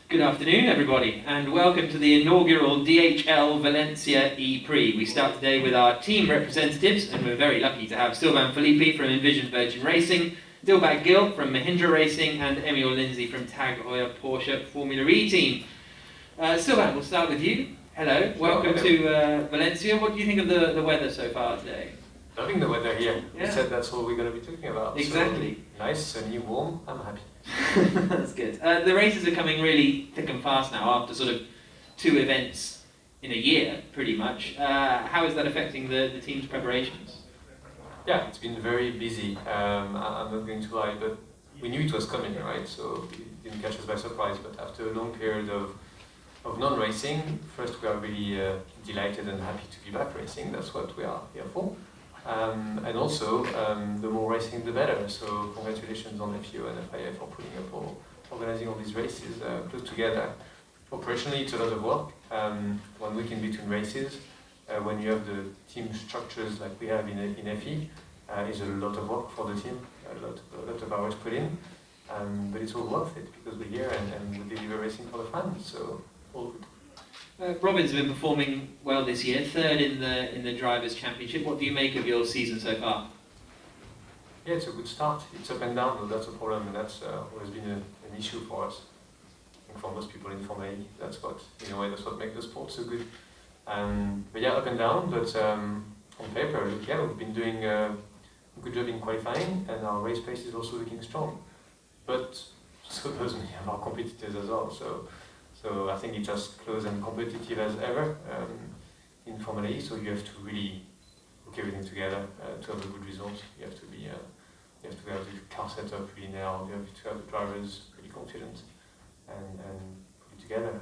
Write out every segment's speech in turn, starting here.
Good afternoon, everybody, and welcome to the inaugural DHL Valencia E-Prix. We start today with our team representatives, and we're very lucky to have Sylvain Filippi from Envision Virgin Racing, Dilbagh Gil from Mahindra Racing, and Amie Lindesay from Heuer Porsche Formula E team. Sylvain, we'll start with you. Hello, welcome to Valencia. What do you think of the weather so far today? Loving the weather here. Yeah. You said that's all we're going to be talking about. Exactly. So, nice, sunny, warm. I'm happy. That's good. The races are coming really thick and fast now after sort of 2 events in a year, pretty much. How is that affecting the team's preparations? Yeah, it's been very busy. I'm not going to lie, but we knew it was coming, right? So it didn't catch us by surprise. But after a long period of non-racing, first we are really delighted and happy to be back racing. That's what we are here for. And also, the more racing, the better. So congratulations on FIO and FIA for putting up or organizing all these races close together. Operationally, it's a lot of work. 1 week in between races, when you have the team structures like we have in FE, is a lot of work for the team, a lot of hours put in. But it's all worth it because we're here and we deliver racing for the fans. So all good. Robin's been performing well this year, 3rd in the Drivers' Championship. What do you make of your season so far? Yeah, it's a good start. It's up and down, though. That's a problem, and that's always been an issue for us. I think for most people in Formula E, that's what, in a way, that's what makes the sport so good. But yeah, up and down. But on paper, look, yeah, we've been doing a good job in qualifying, and our race pace is also looking strong. But so does many of our competitors as well. So I think it's as close and competitive as ever in Formula E. So you have to really hook everything together to have a good result. You have to have the car setup really nailed. You have to have the drivers pretty confident and put it together.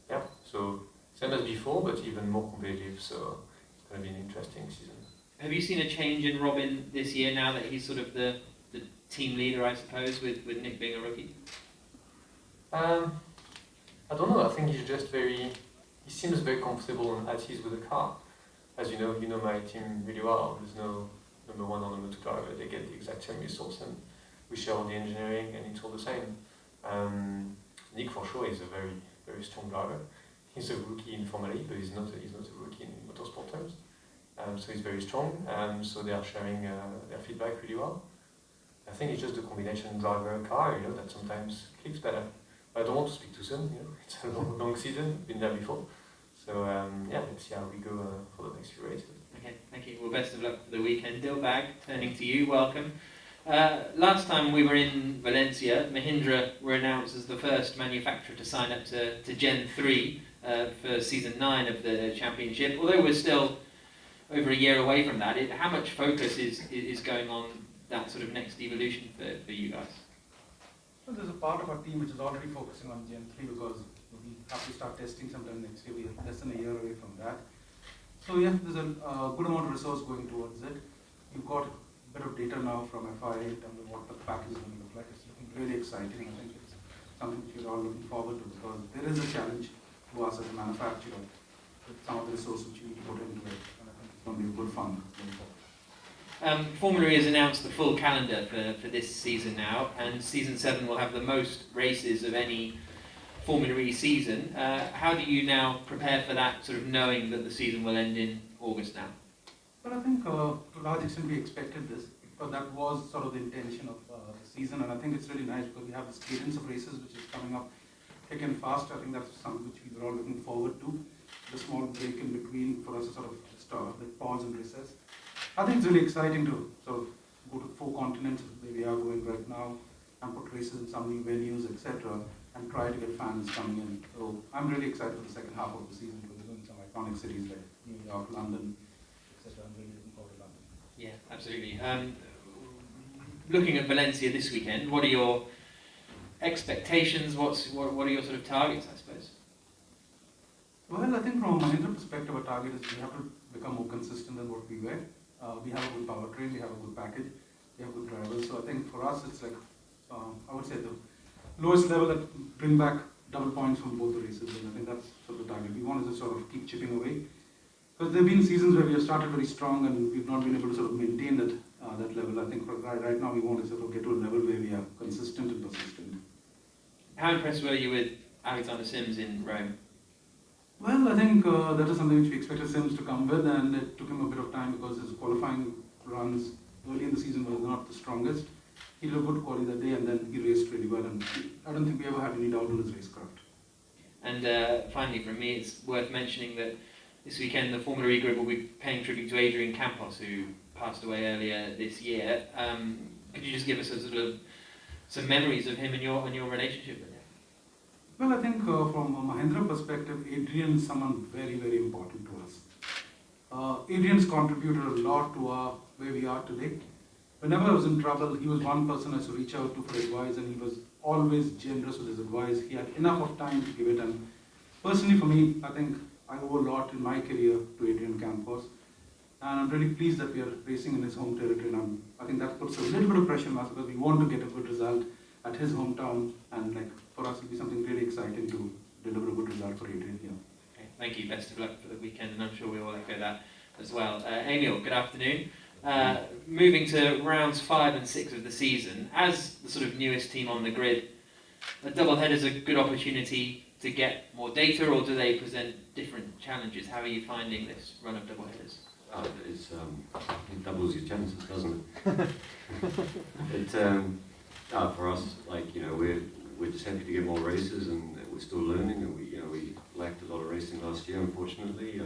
Yeah. So same as before, but even more competitive. So it's going to be an interesting season. Have you seen a change in Robin this year now that he's sort of the team leader, I suppose, with Nick being a rookie? I don't know. I think he's just he seems very comfortable and at ease with the car. As you know my team really well. There's no number 1 or number 2 driver. They get the exact same resource, and we share all the engineering, and it's all the same. Nick for sure is a very, very strong driver. He's a rookie in Formula E, but he's not a rookie in motorsport terms. So he's very strong. So they are sharing their feedback really well. I think it's just the combination driver-car, that sometimes clicks better. I don't want to speak too soon, it's a long season, been there before. So yeah, let's see how we go for the next few races. Okay, thank you. Well, best of luck for the weekend. Dilbagh, turning to you, welcome. Last time we were in Valencia, Mahindra were announced as the first manufacturer to sign up to Gen 3 for Season 9 of the championship. Although we're still over a year away from that, how much focus is going on that sort of next evolution for you guys? Well, there's a part of our team which is already focusing on Gen 3 because we have to start testing sometime next year. We're less than a year away from that. So yeah, there's a good amount of resource going towards it. You've got a bit of data now from FIA in terms of what the package is going to look like. It's looking really exciting. I think it's something which we're all looking forward to because there is a challenge to us as a manufacturer with some of the resources which we need to put into it. And I think it's going to be good fun going forward. Formula E has announced the full calendar for this season now, and Season 7 will have the most races of any Formula E season. How do you now prepare for that, sort of knowing that the season will end in August now? Well, I think to a large extent we expected this, because that was sort of the intention of the season, and I think it's really nice because we have this cadence of races which is coming up thick and fast. I think that's something which we were all looking forward to. The small break in between for us to sort of start, like pause and recess. I think it's really exciting to sort of go to 4 continents where we are going right now and put races in some new venues, etc., and try to get fans coming in. So I'm really excited for the second half of the season because we're going to some iconic cities like New York, London, etc. I'm really looking forward to London. Yeah, absolutely. Looking at Valencia this weekend, what are your expectations? What are your sort of targets, I suppose? Well, I think from a Mahindra perspective, our target is we have to become more consistent than what we were. We have a good powertrain, we have a good package, we have good drivers. So I think for us, it's like, I would say the lowest level that bring back double points from both the races. And I think that's sort of the target. We want to sort of keep chipping away. Because there have been seasons where we have started very strong and we've not been able to sort of maintain that level. I think right now we want to sort of get to a level where we are consistent and persistent. How impressed were you with Alexander Sims in Rome? Well, I think that is something which we expected Sims to come with, and it took him a bit of time because his qualifying runs early in the season were not the strongest. He did a good quality that day, and then he raced really well, and I don't think we ever had any doubt on his racecraft. And finally, from me, it's worth mentioning that this weekend the Formula E group will be paying tribute to Adrian Campos, who passed away earlier this year. Could you just give us a sort of some memories of him and your relationship with him? Well, I think from a Mahindra perspective, Adrian is someone very, very important to us. Adrian's contributed a lot to where we are today. Whenever I was in trouble, he was one person I used to reach out to for advice, and he was always generous with his advice. He had enough of time to give it, and personally for me, I think I owe a lot in my career to Adrian Campos, and I'm really pleased that we are racing in his home territory, and I think that puts a little bit of pressure on us because we want to get a good result at his hometown, and like for us it'll be something really exciting to deliver a good result for Adrian here. Okay, thank you, best of luck for the weekend, and I'm sure we all echo that as well. Emil, good afternoon. Moving to rounds 5 and 6 of the season, as the sort of newest team on the grid, a doubleheader is a good opportunity to get more data, or do they present different challenges? How are you finding this run of doubleheaders? It doubles your chances, doesn't it? For us, like, you know, we're just happy to get more races, and we're still learning, and we lacked a lot of racing last year, unfortunately.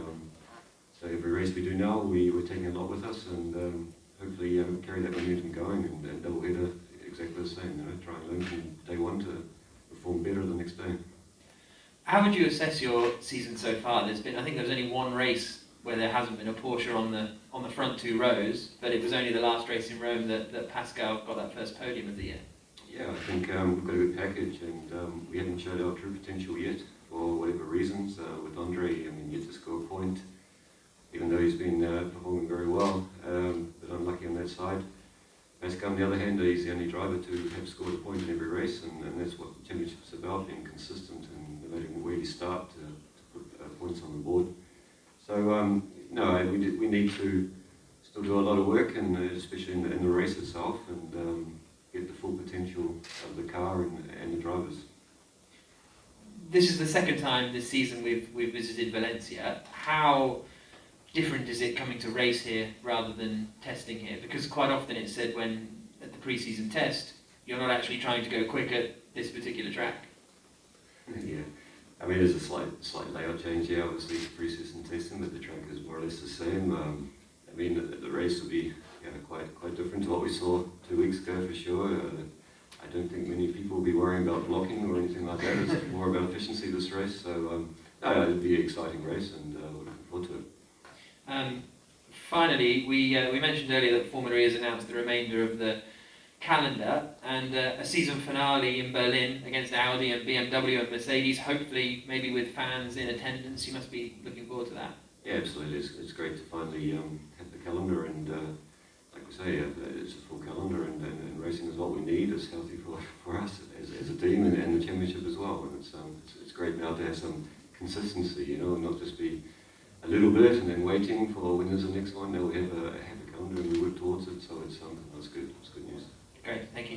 So every race we do now, we're taking a lot with us, and hopefully carry that momentum going, and doubleheader exactly the same. You know, try and learn from day one to perform better the next day. How would you assess your season so far? I think there's only one race where there hasn't been a Porsche on the front 2 rows, but it was only the last race in Rome that Pascal got that first podium of the year. Yeah, I think we've got a good package, and we haven't showed our true potential yet, for whatever reasons. With Andre, I mean, yet to score a point, even though he's been performing very well, but unlucky on that side. Pascal, on the other hand, he's the only driver to have scored a point in every race, and that's what the championship's about, being consistent and no matter where you start to put points on the board. So, no, we need to still do a lot of work, and especially in the race itself, and get the full potential of the car and the drivers. This is the second time this season we've visited Valencia. How different is it coming to race here rather than testing here? Because quite often it's said when at the pre-season test, you're not actually trying to go quick at this particular track. Yeah, I mean, there's a slight layout change here, obviously pre-season testing, but the track is more or less the same. I mean, the race will be quite different to what we saw 2 weeks ago for sure. I don't think many people will be worrying about blocking or anything like that. It's more about efficiency this race. So it'll be an exciting race, and we're looking forward to it. Finally, we mentioned earlier that Formula E has announced the remainder of the calendar, and a season finale in Berlin against Audi and BMW and Mercedes, hopefully maybe with fans in attendance. You must be looking forward to that. Yeah, absolutely. It's great to finally have the calendar, and like we say, it's a full calendar, and racing is what we need. It's healthy for us as a team, and the championship as well. And it's great now to have some consistency, you know, and not just be a little bit and then waiting for when there's the next one. Now we have a calendar and we work towards it, so it's good. It's good news. Great, thank you.